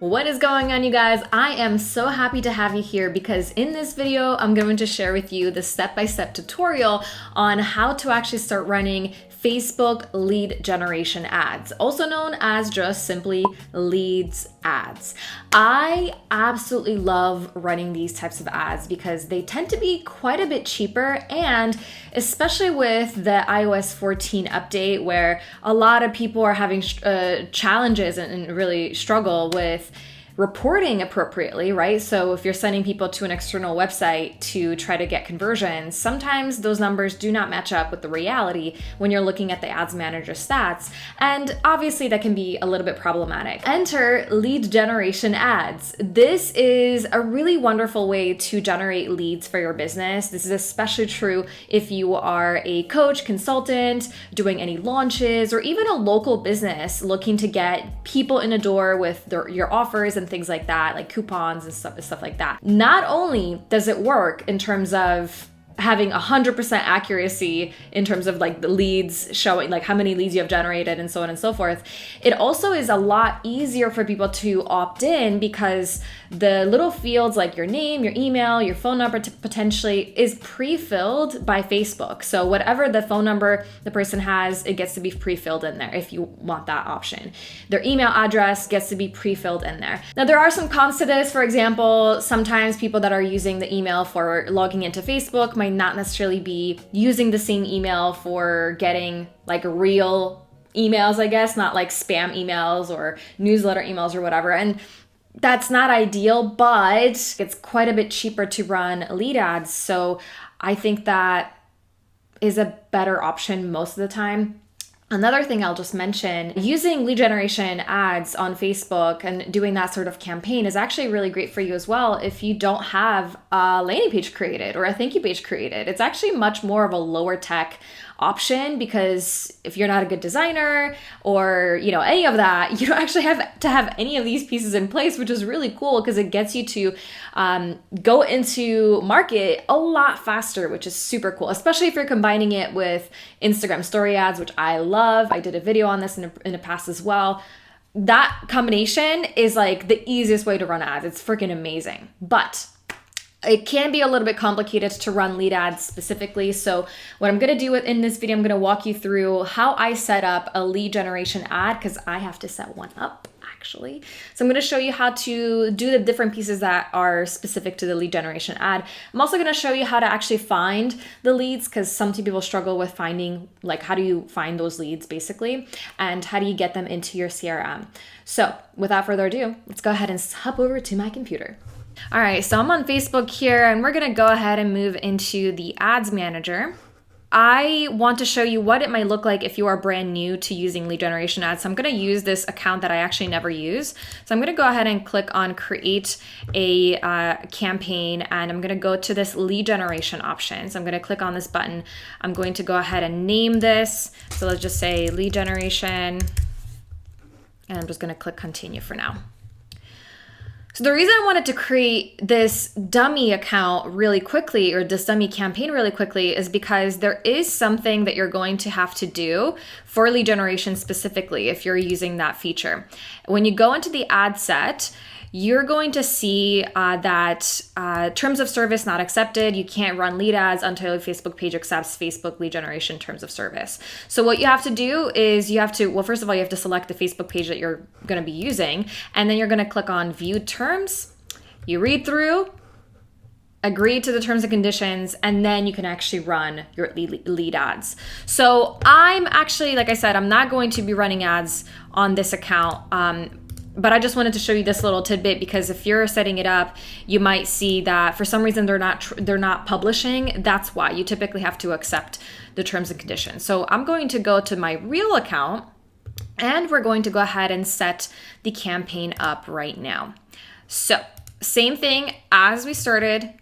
What is going on, you guys? I am so happy to have you here because in this video, I'm going to share with you the step-by-step tutorial on how to actually start running Facebook lead generation ads, also known as just simply leads ads. I absolutely love running these types of ads because they tend to be quite a bit cheaper, and especially with the iOS 14 update where a lot of people are having challenges and really struggle with reporting appropriately, right? So if you're sending people to an external website to try to get conversions, sometimes those numbers do not match up with the reality when you're looking at the ads manager stats. And obviously that can be a little bit problematic. Enter lead generation ads. This is a really wonderful way to generate leads for your business. This is especially true if you are a coach, consultant, doing any launches, or even a local business looking to get people in the door with your offers and things like that, like coupons and stuff like that. Not only does it work in terms of having 100% accuracy in terms of like the leads showing, like how many leads you have generated and so on and so forth, it also is a lot easier for people to opt in because the little fields like your name, your email, your phone number potentially is pre-filled by Facebook. So whatever the phone number the person has, it gets to be pre-filled in there if you want that option. Their email address gets to be pre-filled in there. Now there are some cons to this. For example, sometimes people that are using the email for logging into Facebook might not necessarily be using the same email for getting like real emails, I guess, not like spam emails or newsletter emails or whatever. And that's not ideal, but it's quite a bit cheaper to run lead ads. So I think that is a better option most of the time. Another thing I'll just mention, using lead generation ads on Facebook and doing that sort of campaign is actually really great for you as well if you don't have a landing page created or a thank you page created. It's actually much more of a lower tech option because if you're not a good designer or any of that, you don't actually have to have any of these pieces in place, which is really cool because it gets you to go into market a lot faster, which is super cool, especially if you're combining it with Instagram story ads, which I love. I did a video on this in the past as well. That combination is like the easiest way to run ads. It's freaking amazing, but it can be a little bit complicated to run lead ads specifically. So what I'm gonna do in this video, I'm gonna walk you through how I set up a lead generation ad because I have to set one up actually. So I'm gonna show you how to do the different pieces that are specific to the lead generation ad. I'm also gonna show you how to actually find the leads because some people struggle with finding, like how do you find those leads basically, and how do you get them into your CRM. So without further ado, let's go ahead and hop over to my computer. All right, so I'm on Facebook here and we're gonna go ahead and move into the ads manager. I want to show you what it might look like if you are brand new to using lead generation ads. So I'm gonna use this account that I actually never use. So I'm gonna go ahead and click on create a campaign, and I'm gonna go to this lead generation option. So I'm gonna click on this button. I'm going to go ahead and name this. So let's just say lead generation, and I'm just gonna click continue for now. So the reason I wanted to create this dummy account really quickly, or this dummy campaign really quickly, is because there is something that you're going to have to do for lead generation specifically if you're using that feature. When you go into the ad set, you're going to see that terms of service not accepted. You can't run lead ads until your Facebook page accepts Facebook lead generation terms of service. So what you have to do is well, first of all, you have to select the Facebook page that you're going to be using, and then you're going to click on view terms. You read through, agree to the terms and conditions, and then you can actually run your lead ads. So I'm actually, like I said, I'm not going to be running ads on this account. But I just wanted to show you this little tidbit because if you're setting it up, you might see that for some reason they're not publishing. That's why you typically have to accept the terms and conditions. So I'm going to go to my real account and we're going to go ahead and set the campaign up right now. So same thing as we started.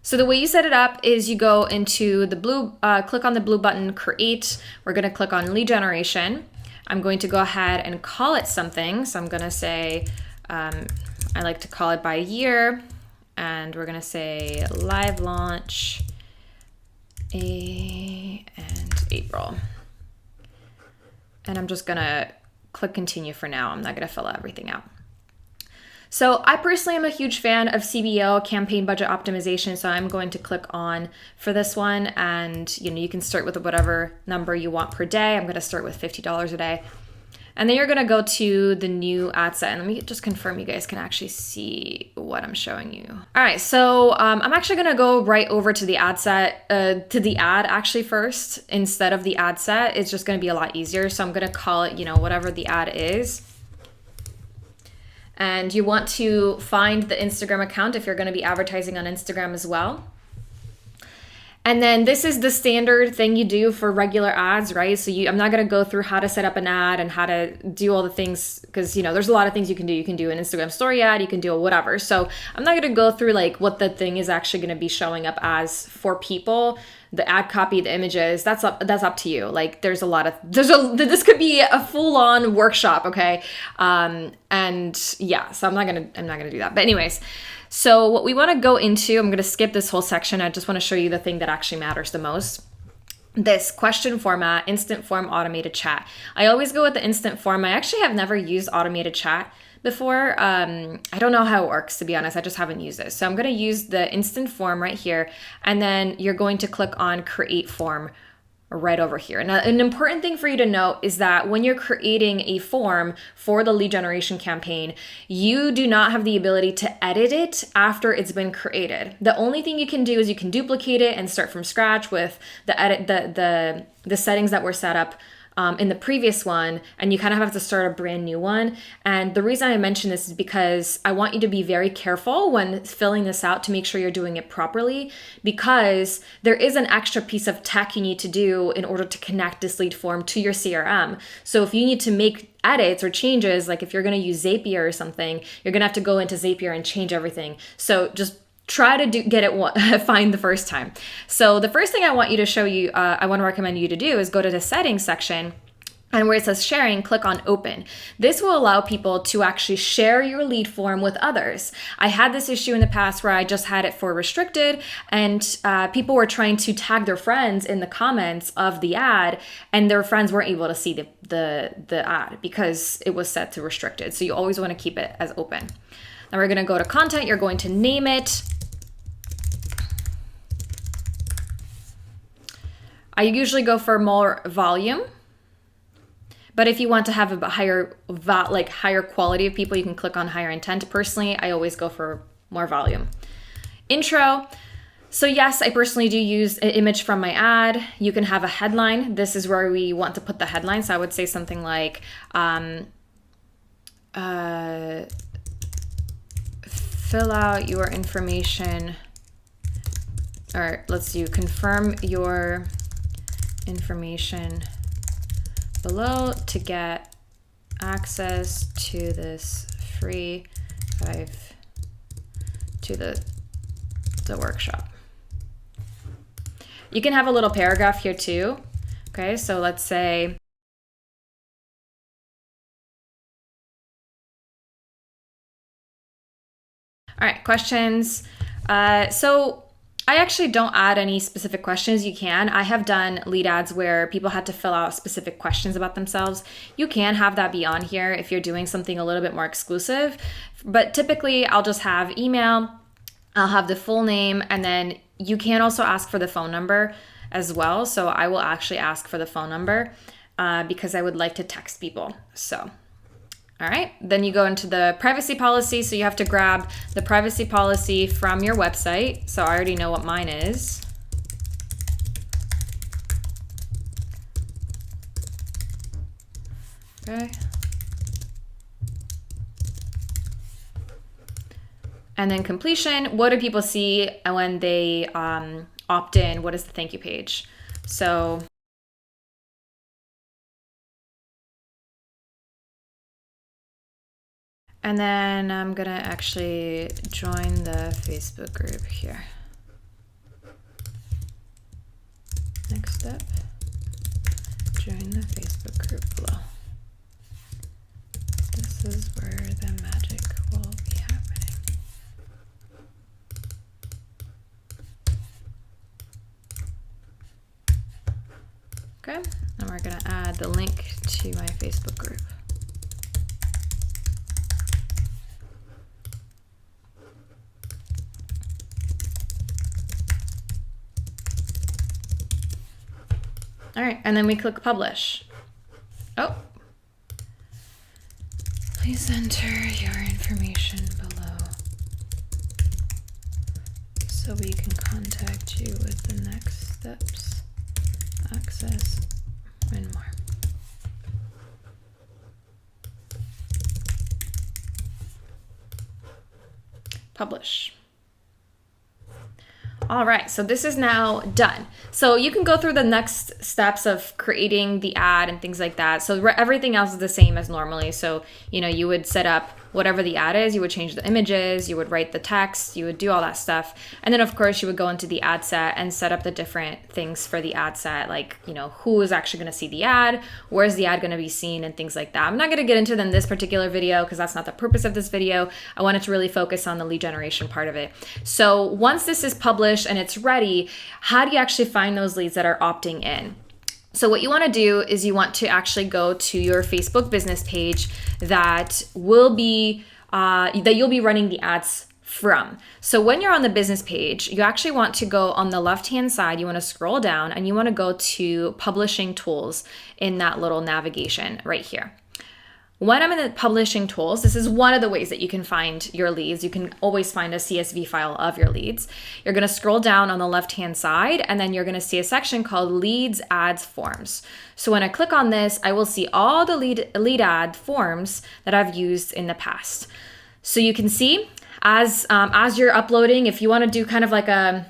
So the way you set it up is you go into the blue, click on the blue button, create. We're going to click on lead generation. I'm going to go ahead and call it something. So I'm going to say, I like to call it by year, and we're going to say live launch and April. And I'm just going to click continue for now. I'm not going to fill everything out. So I personally am a huge fan of CBO, campaign budget optimization. So I'm going to click on for this one, and you can start with whatever number you want per day. I'm going to start with $50 a day. And then you're going to go to the new ad set. And let me just confirm you guys can actually see what I'm showing you. All right, so I'm actually going to go right over to the ad set, to the ad actually first, instead of the ad set. It's just going to be a lot easier. So I'm going to call it, whatever the ad is. And you want to find the Instagram account if you're going to be advertising on Instagram as well. And then this is the standard thing you do for regular ads, right? So I'm not going to go through how to set up an ad and how to do all the things, because there's a lot of things you can do. You can do an Instagram story ad, you can do whatever. So I'm not going to go through like what the thing is actually going to be showing up as for people. The ad copy, the images, that's up to you. Like this could be a full-on workshop, okay? And yeah, so I'm not gonna do that. But anyways, so what we want to go into, I'm gonna skip this whole section. I just want to show you the thing that actually matters the most. This question format, instant form, automated chat. I always go with the instant form. I actually have never used automated chat before. I don't know how it works, to be honest. I just haven't used it. So I'm going to use the instant form right here. And then you're going to click on create form right over here. Now, an important thing for you to note is that when you're creating a form for the lead generation campaign, you do not have the ability to edit it after it's been created. The only thing you can do is you can duplicate it and start from scratch with the settings that were set up in the previous one, and you kind of have to start a brand new one. And the reason I mention this is because I want you to be very careful when filling this out to make sure you're doing it properly, because there is an extra piece of tech you need to do in order to connect this lead form to your CRM. So if you need to make edits or changes, like if you're going to use Zapier or something, you're going to have to go into Zapier and change everything. So just try to get it fine the first time. So the first thing I want to recommend you to do is go to the settings section, and where it says sharing, click on open. This will allow people to actually share your lead form with others. I had this issue in the past where I just had it for restricted, and people were trying to tag their friends in the comments of the ad, and their friends weren't able to see the ad because it was set to restricted. So you always want to keep it as open. Now we're going to go to content. You're going to name it. I usually go for more volume, but if you want to have a higher quality of people, you can click on higher intent. Personally, I always go for more volume. Intro. So yes, I personally do use an image from my ad. You can have a headline. This is where we want to put the headline. So I would say something like, fill out your information, or let's do confirm your information below to get access to this free to the workshop. You can have a little paragraph here too. Okay, so let's say all right, questions. So I actually don't add any specific questions. You can. I have done lead ads where people had to fill out specific questions about themselves. You can have that be on here if you're doing something a little bit more exclusive. But typically, I'll just have email, I'll have the full name, and then you can also ask for the phone number as well. So I will actually ask for the phone number because I would like to text people. So. All right, then you go into the privacy policy. So you have to grab the privacy policy from your website. So I already know what mine is. Okay. And then completion. What do people see when they opt in? What is the thank you page? So and then I'm gonna actually join the Facebook group here. Next step, join the Facebook group below. This is where the magic will be happening. Okay, and we're gonna add the link to my Facebook group. All right, and then we click publish. Oh, please enter your information below so we can contact you with the next steps, access, and more. Publish. All right, so this is now done. So you can go through the next steps of creating the ad and things like that. So everything else is the same as normally. So, you know, you would set up whatever the ad is, you would change the images, you would write the text, you would do all that stuff. And then of course you would go into the ad set and set up the different things for the ad set, like, you know, who is actually going to see the ad, where's the ad going to be seen, and things like that. I'm not going to get into them in this particular video because that's not the purpose of this video. I wanted to really focus on the lead generation part of it. So once this is published and it's ready, how do you actually find those leads that are opting in? So what you want to do is you want to actually go to your Facebook business page that will be that you'll be running the ads from. So when you're on the business page, you actually want to go on the left-hand side, you want to scroll down and you want to go to publishing tools in that little navigation right here. When I'm in the publishing tools, this is one of the ways that you can find your leads. You can always find a CSV file of your leads. You're going to scroll down on the left-hand side, and then you're going to see a section called Leads, Ads, Forms. So when I click on this, I will see all the lead ad forms that I've used in the past. So you can see as you're uploading, if you want to do kind of like a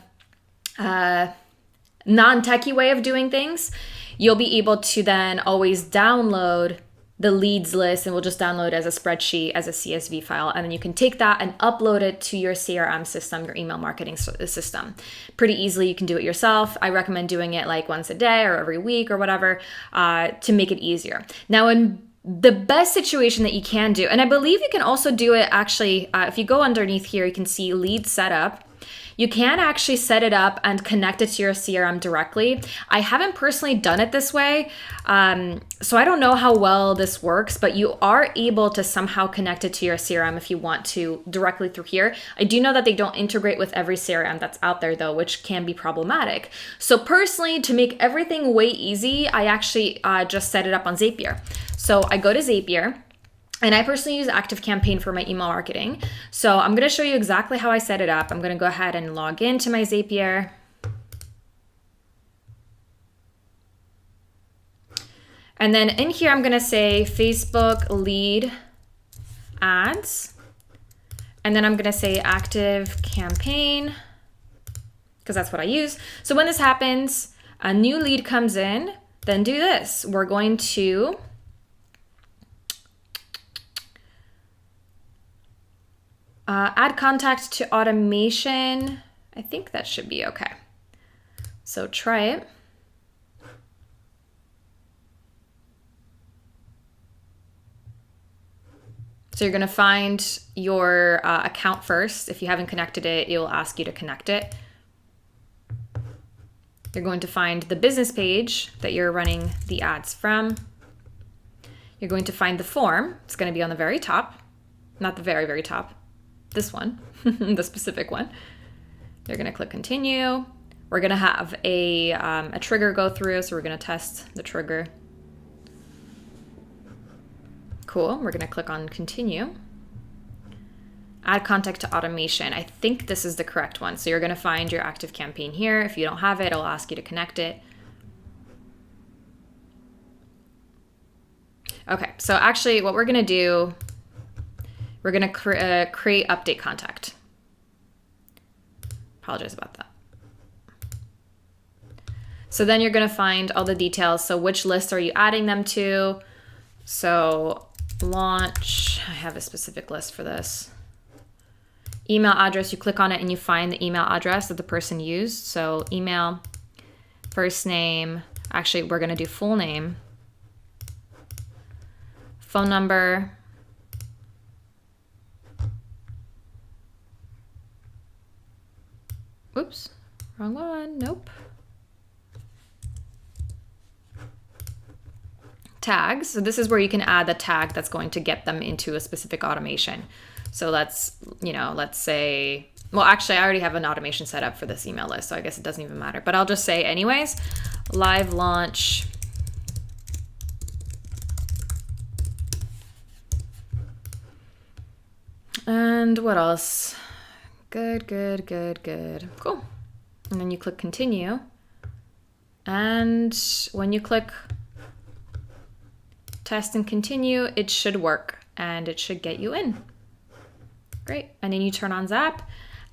non-techie way of doing things, you'll be able to then always download the leads list, and we'll just download as a spreadsheet, as a CSV file, and then you can take that and upload it to your CRM system, your email marketing system. Pretty easily, you can do it yourself. I recommend doing it like once a day or every week or whatever to make it easier. Now, in the best situation that you can do, and I believe you can also do it actually, if you go underneath here, you can see lead setup. You can actually set it up and connect it to your CRM directly. I haven't personally done it this way, so I don't know how well this works, but you are able to somehow connect it to your CRM if you want to directly through here. I do know that they don't integrate with every CRM that's out there though, which can be problematic. So personally, to make everything way easy, I actually just set it up on Zapier. So I go to Zapier, and I personally use ActiveCampaign for my email marketing. So I'm gonna show you exactly how I set it up. I'm gonna go ahead and log into my Zapier. And then in here, I'm gonna say Facebook lead ads. And then I'm gonna say ActiveCampaign, because that's what I use. So when this happens, a new lead comes in, then do this. We're going to add contact to automation. I think that should be okay. So try it. So you're going to find your account first. If you haven't connected it, it will ask you to connect it. You're going to find the business page that you're running the ads from. You're going to find the form. It's going to be on the very top, not the very, very top. This one, the specific one. You're gonna click continue. We're gonna have a trigger go through, so we're gonna test the trigger. Cool, we're gonna click on continue. Add contact to automation. I think this is the correct one. So you're gonna find your ActiveCampaign here. If you don't have it, it'll ask you to connect it. Okay, so actually what we're gonna do, we're going to create update contact. Apologize about that. So then you're going to find all the details. So which list are you adding them to? So launch, I have a specific list for this. Email address, you click on it and you find the email address that the person used. So email, first name, actually we're going to do full name, phone number, oops, wrong one, nope. Tags, so this is where you can add the tag that's going to get them into a specific automation. So let's say Well, actually, I already have an automation set up for this email list, so I guess it doesn't even matter. But I'll just say anyways, live launch and what else? Good, good, good, good. Cool. And then you click continue. And when you click test and continue, it should work and it should get you in. Great. And then you turn on Zap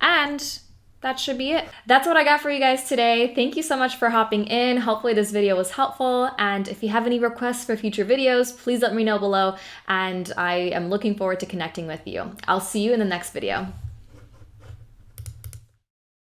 and that should be it. That's what I got for you guys today. Thank you so much for hopping in. Hopefully this video was helpful. And if you have any requests for future videos, please let me know below. And I am looking forward to connecting with you. I'll see you in the next video.